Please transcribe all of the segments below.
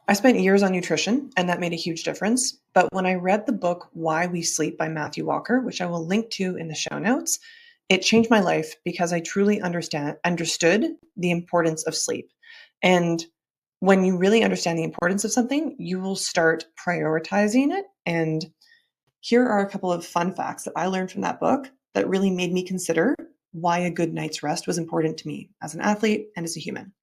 I spent years on nutrition, and that made a huge difference. But when I read the book Why We Sleep by Matthew Walker, which I will link to in the show notes, it changed my life because I truly understood the importance of sleep. And when you really understand the importance of something, you will start prioritizing it. And here are a couple of fun facts that I learned from that book that really made me consider why a good night's rest was important to me as an athlete and as a human.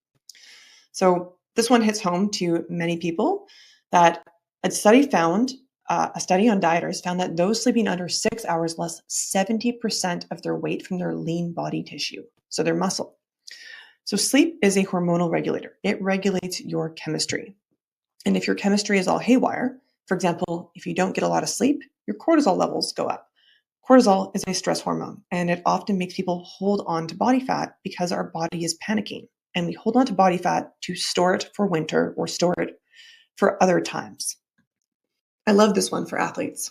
So this one hits home to many people that a study on dieters found that those sleeping under 6 hours lost 70% of their weight from their lean body tissue, so their muscle. So sleep is a hormonal regulator. It regulates your chemistry. And if your chemistry is all haywire, for example, if you don't get a lot of sleep, your cortisol levels go up. Cortisol is a stress hormone, and it often makes people hold on to body fat because our body is panicking. And we hold on to body fat to store it for winter or store it for other times. I love this one for athletes.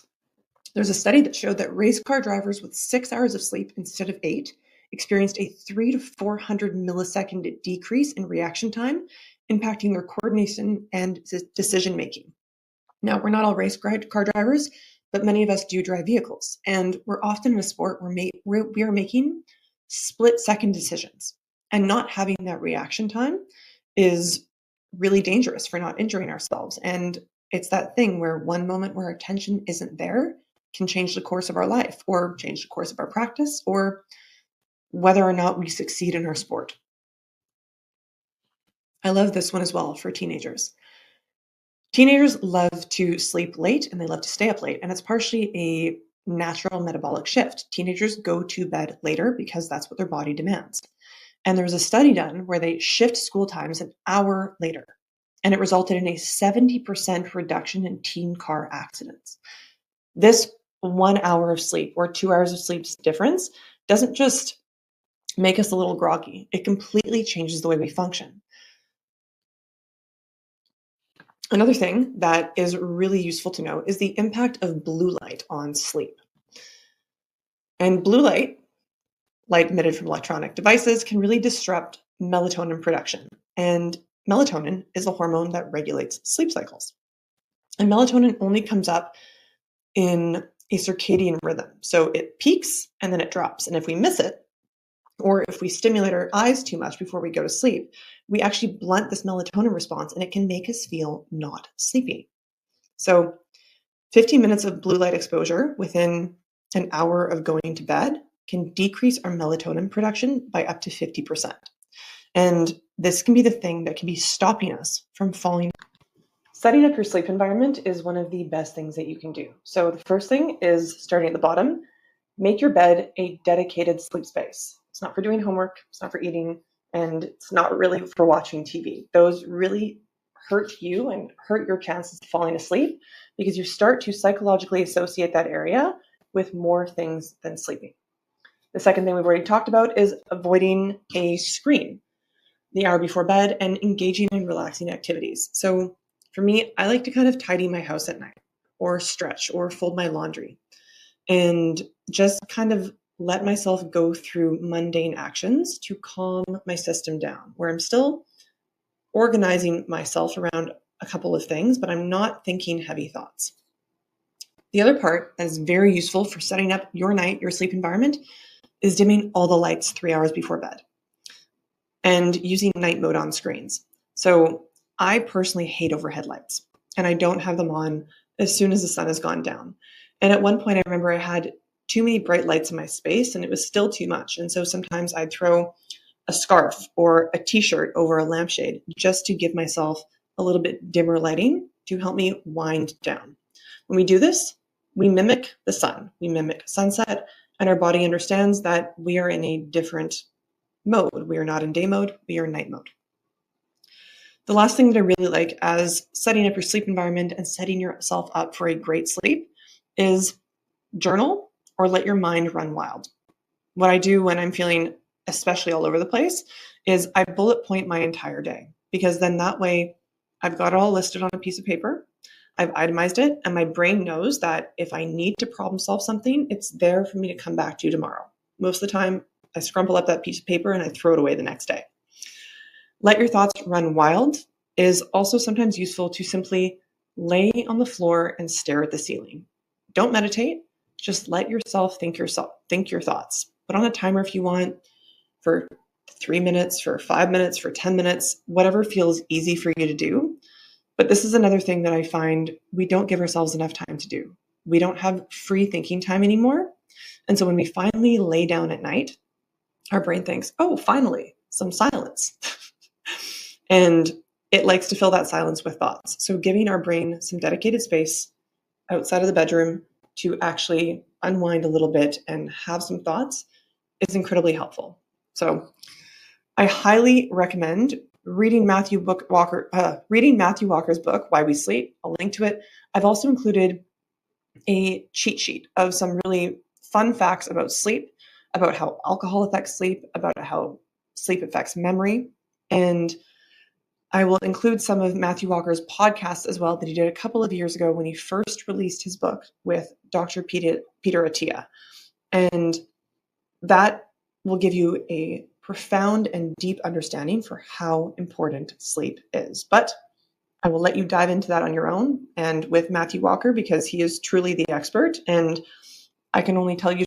There's a study that showed that race car drivers with 6 hours of sleep instead of 8 experienced a 300 to 400 millisecond decrease in reaction time, impacting their coordination and decision making. Now, we're not all race car drivers, but many of us do drive vehicles. And we're often in a sport where we are making split-second decisions. And not having that reaction time is really dangerous for not injuring ourselves. And it's that thing where one moment where our attention isn't there can change the course of our life or change the course of our practice or whether or not we succeed in our sport. I love this one as well for teenagers. Teenagers love to sleep late and they love to stay up late, and it's partially a natural metabolic shift. Teenagers go to bed later because that's what their body demands. And there was a study done where they shift school times an hour later, and it resulted in a 70% reduction in teen car accidents. This 1 hour of sleep or 2 hours of sleep difference doesn't just make us a little groggy. It completely changes the way we function. Another thing that is really useful to know is the impact of blue light on sleep. And blue light emitted from electronic devices, can really disrupt melatonin production. And melatonin is a hormone that regulates sleep cycles. And melatonin only comes up in a circadian rhythm. So it peaks and then it drops. And if we miss it, or if we stimulate our eyes too much before we go to sleep, we actually blunt this melatonin response and it can make us feel not sleepy. So 15 minutes of blue light exposure within an hour of going to bed can decrease our melatonin production by up to 50%. And this can be the thing that can be stopping us from falling. Setting up your sleep environment is one of the best things that you can do. So the first thing is, starting at the bottom, make your bed a dedicated sleep space. It's not for doing homework, it's not for eating, and it's not really for watching TV. Those really hurt you and hurt your chances of falling asleep because you start to psychologically associate that area with more things than sleeping. The second thing we've already talked about is avoiding a screen the hour before bed and engaging in relaxing activities. So for me, I like to kind of tidy my house at night or stretch or fold my laundry and just kind of let myself go through mundane actions to calm my system down, where I'm still organizing myself around a couple of things, but I'm not thinking heavy thoughts. The other part that is very useful for setting up your night, your sleep environment, is dimming all the lights 3 hours before bed and using night mode on screens. So I personally hate overhead lights, and I don't have them on as soon as the sun has gone down. And at one point, I remember I had too many bright lights in my space, and it was still too much. And so sometimes I'd throw a scarf or a t-shirt over a lampshade just to give myself a little bit dimmer lighting to help me wind down. When we do this, we mimic the sun, we mimic sunset, and our body understands that we are in a different mode. We are not in day mode, we are in night mode. The last thing that I really like as setting up your sleep environment and setting yourself up for a great sleep is journal or let your mind run wild. What I do when I'm feeling especially all over the place is I bullet point my entire day, because then that way I've got it all listed on a piece of paper. I've itemized it, and my brain knows that if I need to problem solve something, it's there for me to come back to tomorrow. Most of the time, I scrumple up that piece of paper and I throw it away the next day. Let your thoughts run wild is also sometimes useful to simply lay on the floor and stare at the ceiling. Don't meditate, just let yourself think your thoughts. Put on a timer if you want, for 3 minutes, for 5 minutes, for 10 minutes, whatever feels easy for you to do. But this is another thing that I find we don't give ourselves enough time to do. We don't have free thinking time anymore. And so when we finally lay down at night, our brain thinks, oh, finally, some silence. And it likes to fill that silence with thoughts. So giving our brain some dedicated space outside of the bedroom to actually unwind a little bit and have some thoughts is incredibly helpful. So I highly recommend reading Matthew Walker's book, Why We Sleep. I'll link to it. I've also included a cheat sheet of some really fun facts about sleep, about how alcohol affects sleep, about how sleep affects memory. And I will include some of Matthew Walker's podcasts as well that he did a couple of years ago when he first released his book with Dr. Peter Attia. And that will give you a profound and deep understanding for how important sleep is. But I will let you dive into that on your own and with Matthew Walker, because he is truly the expert. And I can only tell you